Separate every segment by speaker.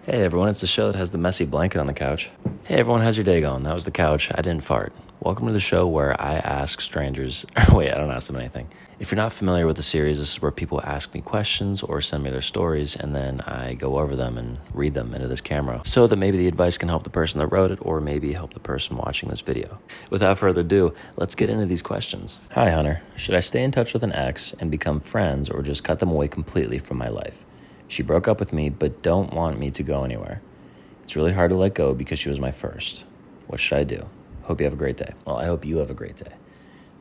Speaker 1: Hey everyone, it's the show that has the messy blanket on the couch. Hey everyone, how's your day going? That was the couch. I didn't fart. Welcome to the show where I ask strangers. Wait, I don't ask them anything. If you're not familiar with the series, this is where people ask me questions or send me their stories, and then I go over them and read them into this camera so that maybe the advice can help the person that wrote it or maybe help the person watching this video. Without further ado, let's get into these questions. Hi Hunter, should I stay in touch with an ex and become friends or just cut them away completely from my life? She broke up with me but don't want me to go anywhere. It's really hard to let go because she was my first. What should I do? Hope you have a great day. Well, I hope you have a great day.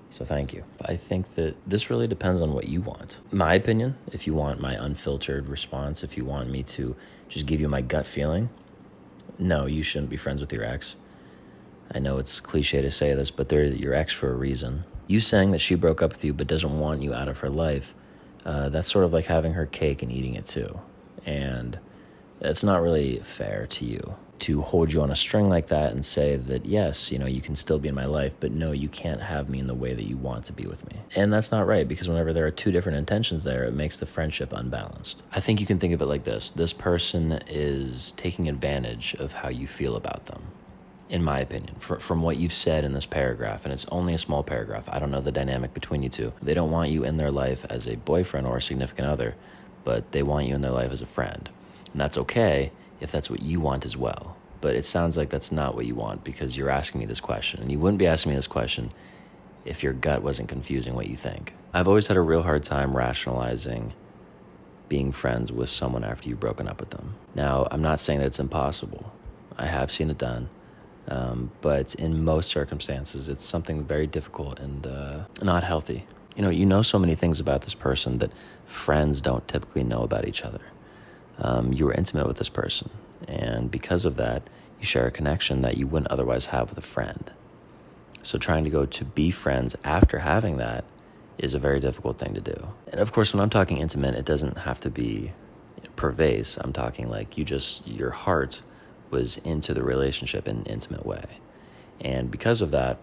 Speaker 1: So thank you. I think that this really depends on what you want. My opinion, if you want my unfiltered response, if you want me to just give you my gut feeling, no, you shouldn't be friends with your ex. I know it's cliche to say this, but they're your ex for a reason. You saying that she broke up with you but doesn't want you out of her life, that's sort of like having her cake and eating it too. And it's not really fair to you to hold you on a string like that and say that, yes, you can still be in my life, but no, you can't have me in the way that you want to be with me. And that's not right, because whenever there are two different intentions there, it makes the friendship unbalanced. I think you can think of it like this. This person is taking advantage of how you feel about them, in my opinion, from what you've said in this paragraph, and it's only a small paragraph. I don't know the dynamic between you two. They don't want you in their life as a boyfriend or a significant other, but they want you in their life as a friend. And that's okay if that's what you want as well. But it sounds like that's not what you want because you're asking me this question. And you wouldn't be asking me this question if your gut wasn't confusing what you think. I've always had a real hard time rationalizing being friends with someone after you've broken up with them. Now, I'm not saying that it's impossible. I have seen it done. But in most circumstances, it's something very difficult and not healthy. You know so many things about this person that friends don't typically know about each other. You were intimate with this person, and because of that, you share a connection that you wouldn't otherwise have with a friend. So trying to go to be friends after having that is a very difficult thing to do. And of course, when I'm talking intimate, it doesn't have to be pervasive. I'm talking like your heart was into the relationship in an intimate way. And because of that,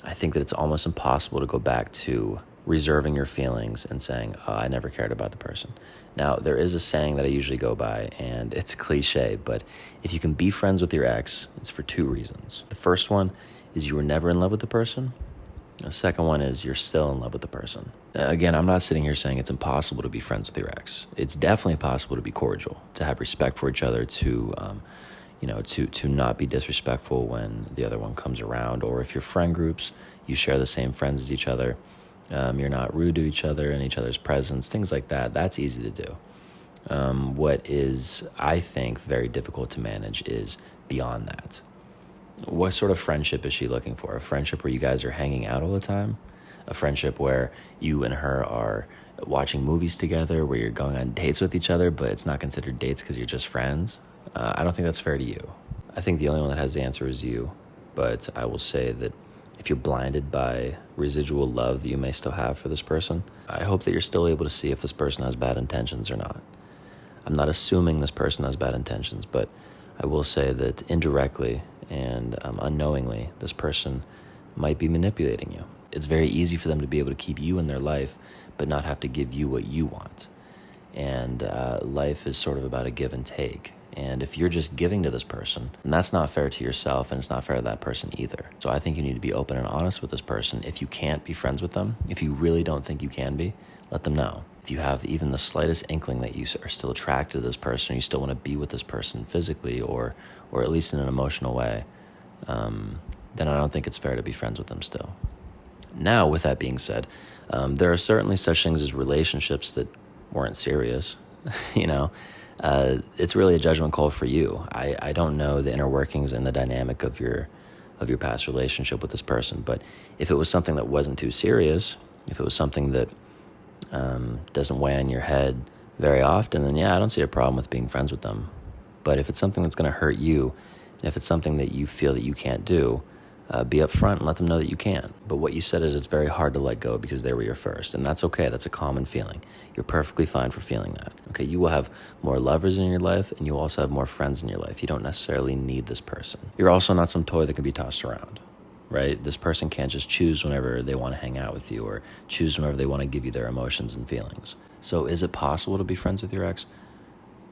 Speaker 1: I think that it's almost impossible to go back to reserving your feelings and saying, oh, I never cared about the person. Now, there is a saying that I usually go by, and it's cliche, but if you can be friends with your ex, it's for two reasons. The first one is you were never in love with the person. The second one is you're still in love with the person. Again, I'm not sitting here saying it's impossible to be friends with your ex. It's definitely possible to be cordial, to have respect for each other, to not be disrespectful when the other one comes around, or if you're friend groups, you share the same friends as each other. You're not rude to each other in each other's presence, things like that. That's easy to do. What is, I think, very difficult to manage is beyond that. What sort of friendship is she looking for? A friendship where you guys are hanging out all the time? A friendship where you and her are watching movies together, where you're going on dates with each other, but it's not considered dates because you're just friends? I don't think that's fair to you. I think the only one that has the answer is you, but I will say that if you're blinded by residual love that you may still have for this person, I hope that you're still able to see if this person has bad intentions or not. I'm not assuming this person has bad intentions, but I will say that indirectly and unknowingly, this person might be manipulating you. It's very easy for them to be able to keep you in their life, but not have to give you what you want. And life is sort of about a give and take. And if you're just giving to this person, then that's not fair to yourself, and it's not fair to that person either. So I think you need to be open and honest with this person. If you can't be friends with them, if you really don't think you can be, let them know. If you have even the slightest inkling that you are still attracted to this person, or you still want to be with this person physically, or at least in an emotional way, then I don't think it's fair to be friends with them still. Now, with that being said, there are certainly such things as relationships that weren't serious, It's really a judgment call for you. I don't know the inner workings and the dynamic of your past relationship with this person, but if it was something that wasn't too serious, if it was something that doesn't weigh on your head very often, then yeah, I don't see a problem with being friends with them. But if it's something that's going to hurt you, and if it's something that you feel that you can't do, be upfront and let them know that you can. But what you said is it's very hard to let go because they were your first, and that's okay. That's a common feeling. You're perfectly fine for feeling that. Okay, you will have more lovers in your life, and you'll also have more friends in your life. You don't necessarily need this person. You're also not some toy that can be tossed around, right? This person can't just choose whenever they want to hang out with you or choose whenever they want to give you their emotions and feelings. So is it possible to be friends with your ex?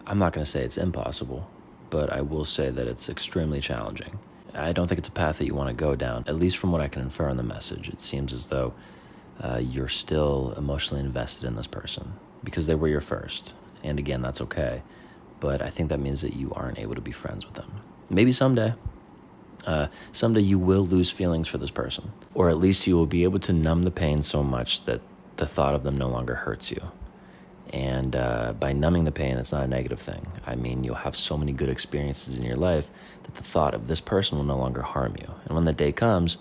Speaker 1: I'm not going to say it's impossible, but I will say that it's extremely challenging. I don't think it's a path that you want to go down, at least from what I can infer on the message. It seems as though you're still emotionally invested in this person because they were your first. And again, that's okay. But I think that means that you aren't able to be friends with them. Maybe someday. Someday you will lose feelings for this person. Or at least you will be able to numb the pain so much that the thought of them no longer hurts you. And by numbing the pain, it's not a negative thing. I mean, you'll have so many good experiences in your life that the thought of this person will no longer harm you. And when that day comes,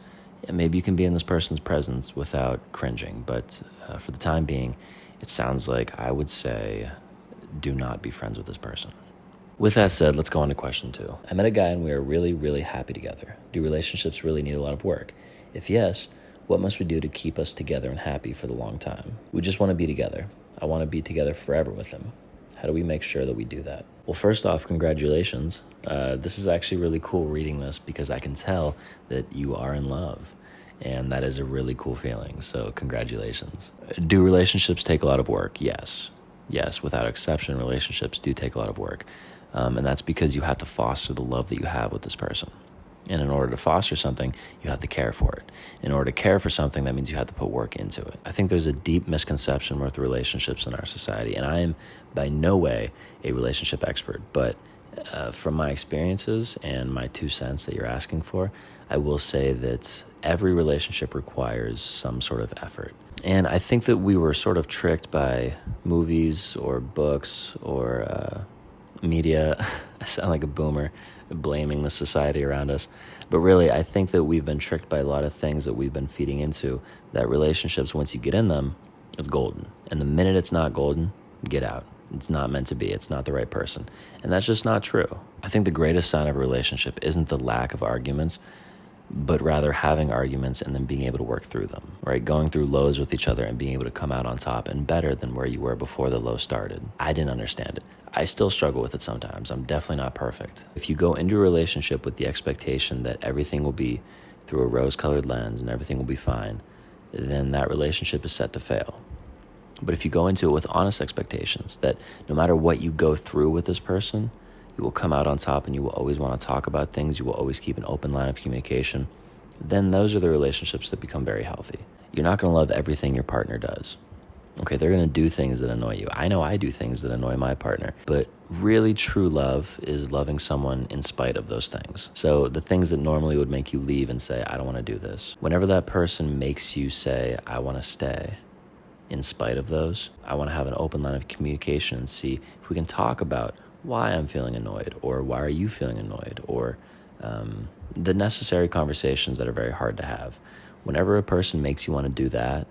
Speaker 1: maybe you can be in this person's presence without cringing. But for the time being, it sounds like I would say do not be friends with this person. With that said, let's go on to question 2. I met a guy and we are really, really happy together. Do relationships really need a lot of work? If yes, what must we do to keep us together and happy for the long time? We just want to be together. I want to be together forever with him. How do we make sure that we do that? Well, first off, congratulations. This is actually really cool reading this because I can tell that you are in love. And that is a really cool feeling. So congratulations. Do relationships take a lot of work? Yes. Yes, without exception, relationships do take a lot of work. And that's because you have to foster the love that you have with this person. And in order to foster something, you have to care for it. In order to care for something, that means you have to put work into it. I think there's a deep misconception with relationships in our society, and I am by no way a relationship expert, but from my experiences and my 2 cents that you're asking for, I will say that every relationship requires some sort of effort. And I think that we were sort of tricked by movies or books or media. I sound like a boomer, blaming the society around us. But really, I think that we've been tricked by a lot of things that we've been feeding into, that relationships, once you get in them, it's golden. And the minute it's not golden, get out. It's not meant to be. It's not the right person. And that's just not true. I think the greatest sign of a relationship isn't the lack of arguments, but rather having arguments and then being able to work through them, right? Going through lows with each other and being able to come out on top and better than where you were before the low started. I didn't understand it. I still struggle with it sometimes. I'm definitely not perfect. If you go into a relationship with the expectation that everything will be through a rose-colored lens and everything will be fine, then that relationship is set to fail. But if you go into it with honest expectations that no matter what you go through with this person, you will come out on top and you will always want to talk about things, you will always keep an open line of communication, then those are the relationships that become very healthy. You're not going to love everything your partner does. Okay, they're going to do things that annoy you. I know I do things that annoy my partner, but really true love is loving someone in spite of those things. So the things that normally would make you leave and say, I don't want to do this, whenever that person makes you say, I want to stay, in spite of those, I want to have an open line of communication and see if we can talk about why I'm feeling annoyed, or why are you feeling annoyed, or the necessary conversations that are very hard to have. Whenever a person makes you want to do that,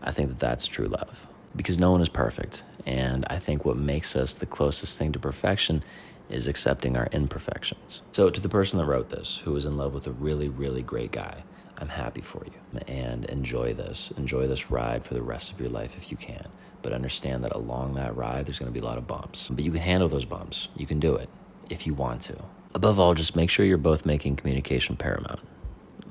Speaker 1: I think that that's true love, because no one is perfect. And I think what makes us the closest thing to perfection is accepting our imperfections. So to the person that wrote this, who was in love with a really, really great guy, I'm happy for you, and enjoy this ride for the rest of your life if you can. But understand that along that ride, there's going to be a lot of bumps. But you can handle those bumps. You can do it if you want to. Above all, just make sure you're both making communication paramount.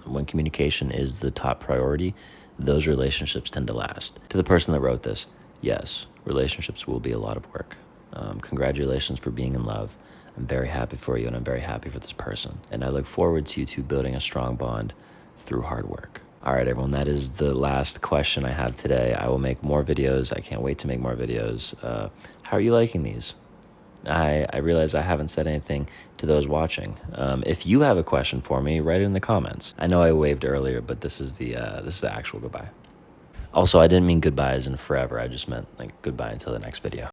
Speaker 1: When communication is the top priority, those relationships tend to last. To the person that wrote this, yes, relationships will be a lot of work. Congratulations for being in love. I'm very happy for you, and I'm very happy for this person. And I look forward to you two building a strong bond through hard work. All right, everyone, that is the last question I have today. I will make more videos. I can't wait to make more videos. How are you liking these? I realize I haven't said anything to those watching. If you have a question for me, write it in the comments. I know I waved earlier, but this is the actual goodbye. Also, I didn't mean goodbye as in forever. I just meant like goodbye until the next video.